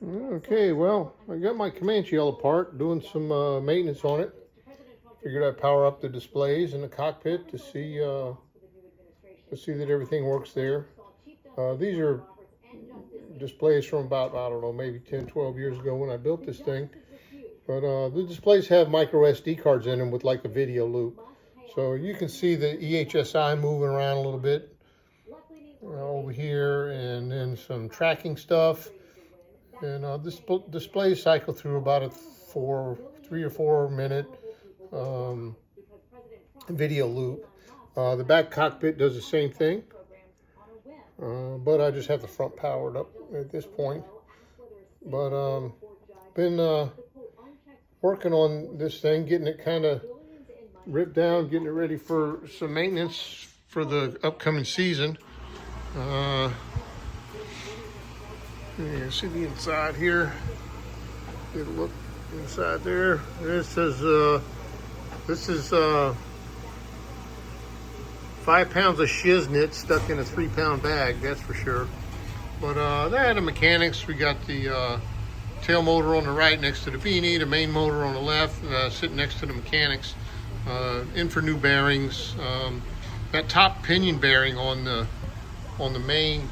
Okay, well, I got my Comanche all apart, doing some maintenance on it. Figured I'd power up the displays in the cockpit to see that everything works there. These are displays from about, I don't know, maybe 10, 12 years ago when I built this thing. But the displays have micro SD cards in them with like a video loop. So you can see the EHSI moving around a little bit over here, and then some tracking stuff. And this display cycle through about a 3 or 4 minute video loop. The back cockpit does the same thing, but I just have the front powered up at this point. But been working on this thing, getting it kind of ripped down, getting it ready for some maintenance for the upcoming season. You see the inside here. Get a look inside there. This is 5 pounds of shiznit stuck in a 3-pound bag, that's for sure. But that, the mechanics, we got the tail motor on the right next to the beanie, the main motor on the left, sitting next to the mechanics. In for new bearings. That top pinion bearing on the main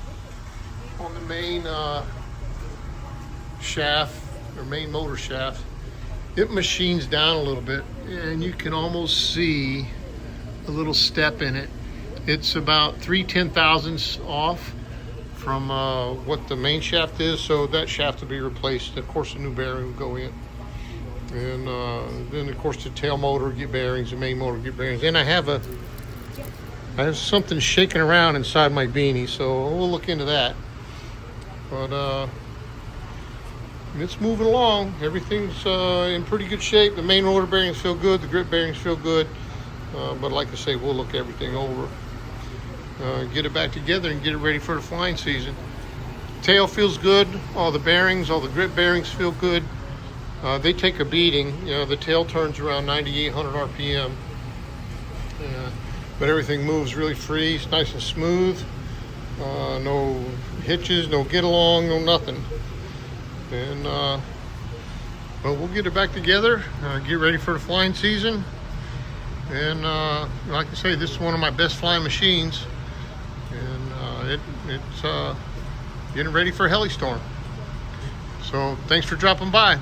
shaft, or main motor shaft, it machines down a little bit, and you can almost see a little step in it. It's about 3/10,000ths off from what the main shaft is, so that shaft will be replaced. Of course, a new bearing will go in, and then of course the tail motor will get bearings, the main motor will get bearings. And I have something shaking around inside my beanie, so we'll look into that. But it's moving along. Everything's in pretty good shape. The main rotor bearings feel good. The grip bearings feel good. But like I say, we'll look everything over. Get it back together and get it ready for the flying season. Tail feels good. All the bearings, all the grip bearings feel good. They take a beating. You know, the tail turns around 9,800 RPM. But everything moves really free. It's nice and smooth. No hitches, no get along, no nothing. And but we'll get it back together, get ready for the flying season. And like I say, this is one of my best flying machines, and it's getting ready for a heli storm. So thanks for dropping by.